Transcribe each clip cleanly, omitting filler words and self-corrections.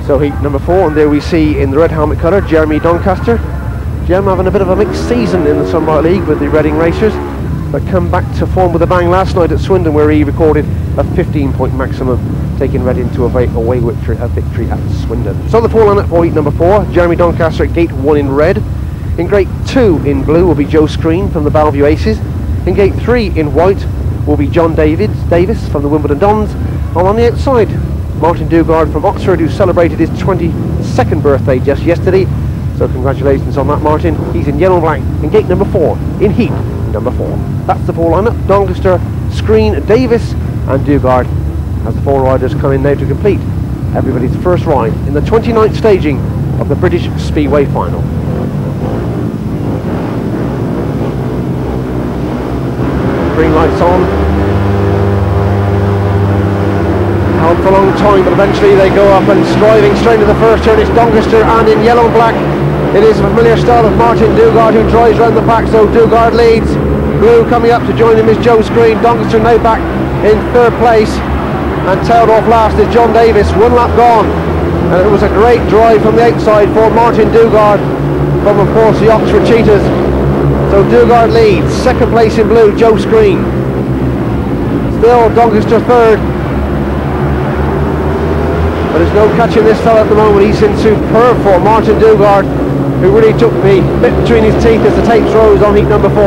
So heat number 4, and there we see in the red helmet colour Jeremy Doncaster. Jeremy having a bit of a mixed season in the Sunbelt League with the Reading Racers, but come back to form with a bang last night at Swindon, where he recorded a 15-point maximum, taking Reading to a away victory at Swindon. So the 4 lineup for heat number 4, Jeremy Doncaster at gate 1 in red. In gate 2 in blue will be Joe Screen from the Bellevue Aces. In gate 3 in white will be John Davis from the Wimbledon Dons. And on the outside, Martin Dugard from Oxford, who celebrated his 22nd birthday just yesterday. So congratulations on that, Martin. He's in yellow and black in gate number 4, in heat number 4. That's the 4 lineup: Doncaster, Screen, Davis and Dugard, as the 4 riders come in now to complete everybody's first ride in the 29th staging of the British Speedway Final. Green lights on. Held for a long time, but eventually they go up and striving straight into the first turn. It's Doncaster, and in yellow and black it is a familiar style of Martin Dugard, who drives round the back. So Dugard leads. Blue coming up to join him is Joe Screen. Doncaster now back in 3rd place, and tailed off last is John Davis. 1 lap gone, and it was a great drive from the outside for Martin Dugard from, of course, the Oxford Cheetahs. So Dugard leads. 2nd place in blue, Joe Screen. Still Doncaster 3rd. But there's no catching this fella at the moment. He's in superb form. Martin Dugard, who really took the bit between his teeth as the tapes rose on heat number 4.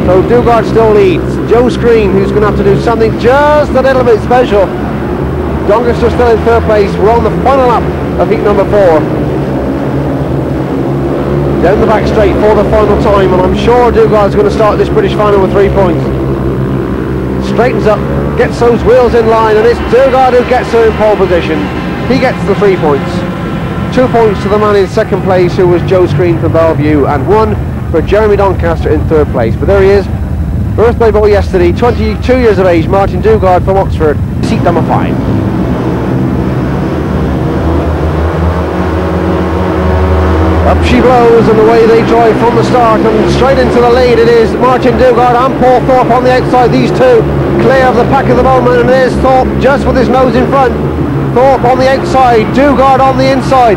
So Dugard still leads. Joe Screen, who's going to have to do something just a little bit special. Doncaster still in 3rd place. We're on the final lap of heat number 4. Down the back straight for the final time, and I'm sure Dugard's going to start this British final with 3 points. Straightens up, gets those wheels in line, and it's Dugard who gets her in pole position. He gets the 3 points. 2 points to the man in 2nd place, who was Joe Screen from Bellevue, and 1 for Jeremy Doncaster in 3rd place. But there he is, birthday boy yesterday, 22 years of age, Martin Dugard from Oxford, seat number 5. Up she blows, and away they drive from the start, and straight into the lead it is Martin Dugard and Paul Thorpe on the outside. These two clear of the pack at the moment, and there's Thorpe just with his nose in front. Thorpe on the outside, Dugard on the inside.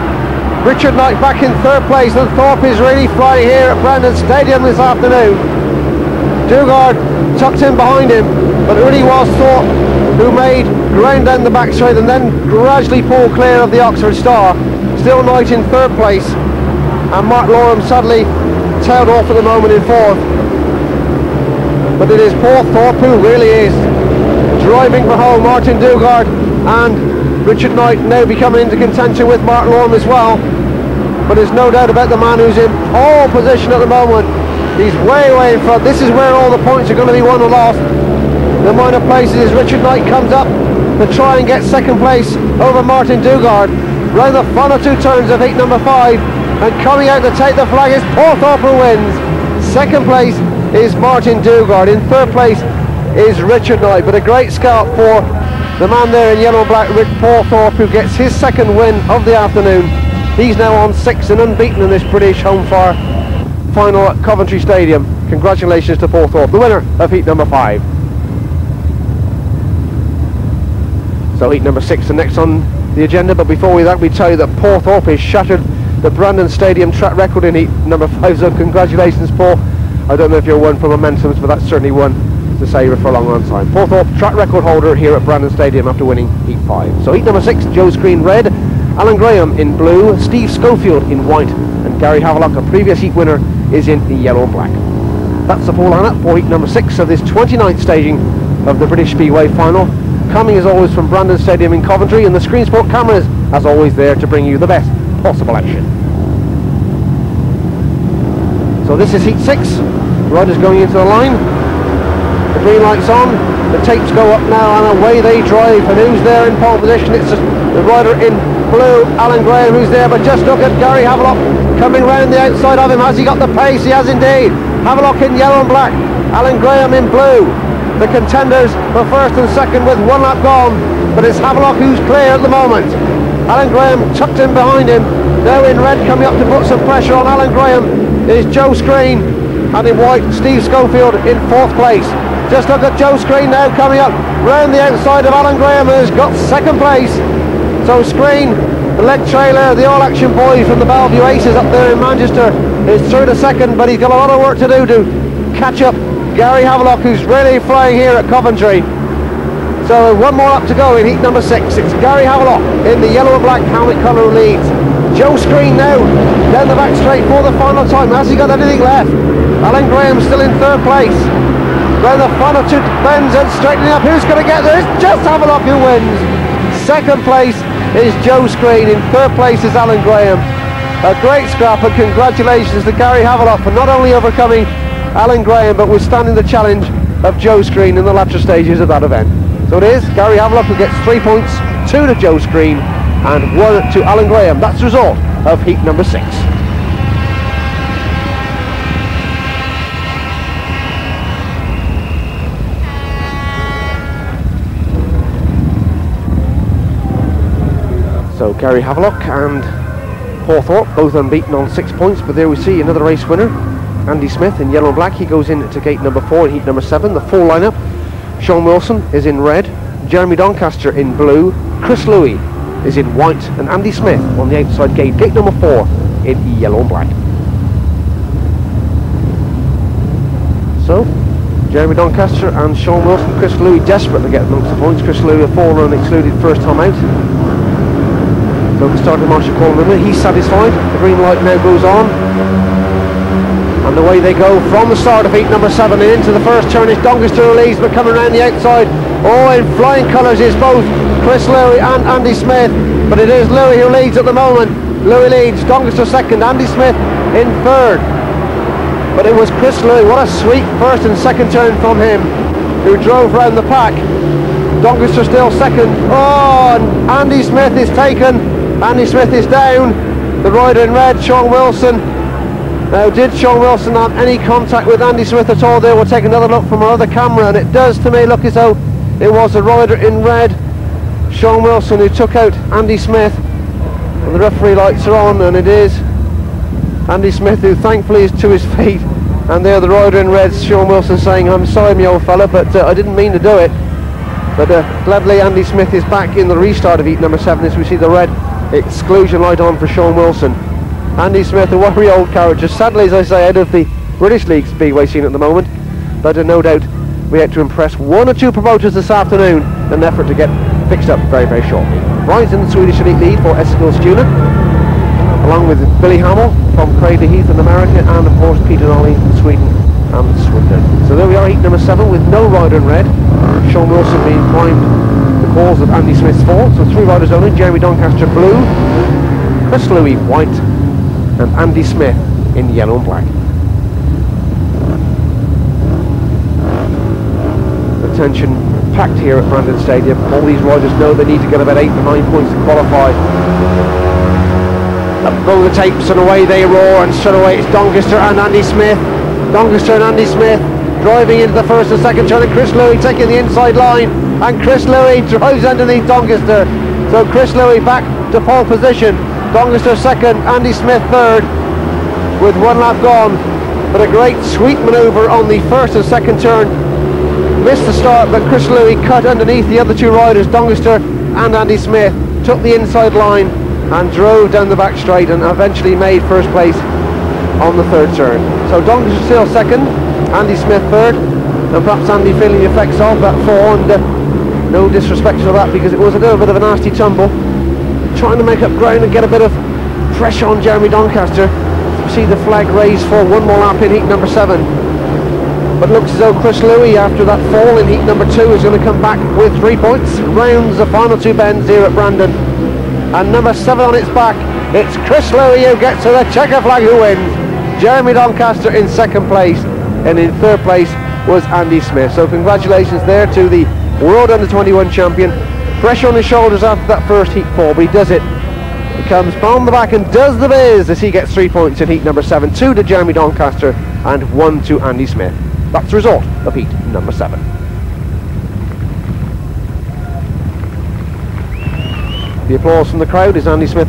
Richard Knight back in 3rd place, and Thorpe is really flying here at Brandon Stadium this afternoon. Dugard tucked in behind him, but it really was Thorpe who made ground down the back straight and then gradually pulled clear of the Oxford Star. Still Knight in 3rd place, and Mark Loram suddenly tailed off at the moment in 4th. But it is Paul Thorpe who really is driving for home. Martin Dugard and Richard Knight now becoming into contention with Mark Loram as well. But there's no doubt about the man who's in pole position at the moment. He's way in front. This is where all the points are going to be won or lost. The minor places as Richard Knight comes up to try and get 2nd place over Martin Dugard. Round the final 2 turns of heat number 5, and coming out to take the flag is Paul Thorpe, who wins. 2nd place is Martin Dugard. In 3rd place is Richard Knight. But a great scalp for the man there in yellow and black, Paul Thorpe, who gets his 2nd win of the afternoon. He's now on 6th and unbeaten in this British home final at Coventry Stadium. Congratulations to Paul Thorpe, the winner of heat number 5. So heat number 6 and next on the agenda, but before we tell you that Paul Thorpe has shattered the Brandon Stadium track record in heat number 5. So congratulations, Paul. I don't know if you're one for momentums, but that's certainly one to savour for a long time. Paul Thorpe, track record holder here at Brandon Stadium after winning heat 5. So heat number 6, Joe Screen red, Alan Graham in blue, Steve Schofield in white, and Gary Havelock, a previous heat winner, is in the yellow and black. That's the full lineup for heat number 6 of this 29th staging of the British Speedway Final. Coming as always from Brandon Stadium in Coventry, and the Screen Sport cameras as always there to bring you the best possible action. So this is heat 6, riders going into the line, the green light's on, the tapes go up now, and away they drive. And who's there in pole position? It's the rider in blue, Alan Graham, who's there, but just look at Gary Havelock coming round the outside of him. Has he got the pace? He has indeed. Havelock in yellow and black, Alan Graham in blue. The contenders for 1st and 2nd with 1 lap gone, but it's Havelock who's clear at the moment. Alan Graham tucked in behind him. Now in red, coming up to put some pressure on Alan Graham, is Joe Screen, and in white, Steve Schofield in 4th place. Just look at Joe Screen now coming up round the outside of Alan Graham, who's got 2nd place. So Screen The leg trailer, the all-action boy from the Bellevue Aces up there in Manchester, is through to second, but he's got a lot of work to do to catch up Gary Havelock, who's really flying here at Coventry. So one more up to go in heat number 6. It's Gary Havelock in the yellow and black helmet colour who leads. Joe Screen now down the back straight for the final time. Has he got anything left? Alan Graham still in third place. Then the final two bends and straightening up. Who's going to get there? It's just Havelock who wins. Second place is Joe Screen. In third place is Alan Graham. A great scrap, and congratulations to Gary Havelock for not only overcoming Alan Graham but withstanding the challenge of Joe Screen in the latter stages of that event. So it is Gary Havelock who gets 3 points, 2 to Joe Screen and 1 to Alan Graham. That's the result of heat number 6. So Gary Havelock and Paul Thorpe both unbeaten on 6 points, but there we see another race winner, Andy Smith in yellow and black. He goes into gate number 4 in heat number 7. The full lineup: Sean Wilson is in red, Jeremy Doncaster in blue, Chris Louis is in white, and Andy Smith on the outside gate, gate number 4 in yellow and black. So Jeremy Doncaster and Sean Wilson. Chris Louis desperate to get amongst the points. Chris Louis, a 4-run excluded first time out. So the starting marshal calling him in. He's satisfied. The green light now goes on. And away they go from the start of heat number 7 and into the first turn. It's Doncaster who leads, but coming around the outside, oh, in flying colours is both Chris Louis and Andy Smith. But it is Louis who leads at the moment. Louis leads, Doncaster second, Andy Smith in third. But it was Chris Louis. What a sweet first and second turn from him, who drove round the pack. Doncaster still second. Oh, and Andy Smith is taken. Andy Smith is down. The rider in red, Sean Wilson. Now, did Sean Wilson have any contact with Andy Smith at all there? We'll take another look from our other camera, and it does to me look as though it was the rider in red, Sean Wilson, who took out Andy Smith. And the referee lights are on, and it is Andy Smith who thankfully is to his feet. And there the rider in red, Sean Wilson, saying, "I'm sorry, me old fella, but I didn't mean to do it." But gladly Andy Smith is back in the restart of heat number 7 as we see the red exclusion light on for Sean Wilson. Andy Smith, a worry old character, sadly, as I say, out of the British League speedway scene at the moment, but no doubt we had to impress 1 or 2 promoters this afternoon in an effort to get fixed up very, very shortly. Rise in the Swedish Elite lead for Eskilstuna, along with Billy Hamill from Craig Heath in America, and of course Peter Nolly from Sweden and Swindon. So there we are, heat number 7 with no rider in red. Sean Wilson being primed the calls of Andy Smith's fall. So 3 riders only: Jeremy Doncaster blue, Chris Louis white, and Andy Smith in yellow and black. The tension packed here at Brandon Stadium. All these riders know they need to get about 8 or 9 points to qualify. Up go the tapes and away they roar, and straight away it's Doncaster and Andy Smith. Doncaster and Andy Smith driving into the first and second turn, and Chris Louis taking the inside line, and Chris Louis drives underneath Doncaster. So Chris Louis back to pole position. Doncaster second, Andy Smith third, with 1 lap gone. But a great sweep manoeuvre on the first and second turn. Missed the start, but Chris Louis cut underneath the other 2 riders, Doncaster and Andy Smith, took the inside line and drove down the back straight, and eventually made first place on the third turn. So Doncaster still second, Andy Smith third, and perhaps Andy feeling the effects of that fall, and no disrespect to that, because it was a little bit of a nasty tumble, trying to make up ground and get a bit of pressure on Jeremy Doncaster. You see the flag raised for 1 more lap in heat number 7, but looks as though Chris Louis, after that fall in heat number 2, is going to come back with 3 points. Rounds the final 2 bends here at Brandon, and number 7 on its back, it's Chris Louis who gets to the checker flag, who wins. Jeremy Doncaster in second place, and in third place was Andy Smith. So congratulations there to the World Under-21 champion. Pressure on his shoulders after that first heat fall, but he does it. He comes from the back and does the biz as he gets 3 points in heat number 7, 2 to Jeremy Doncaster and 1 to Andy Smith. That's the result of heat number 7. The applause from the crowd is Andy Smith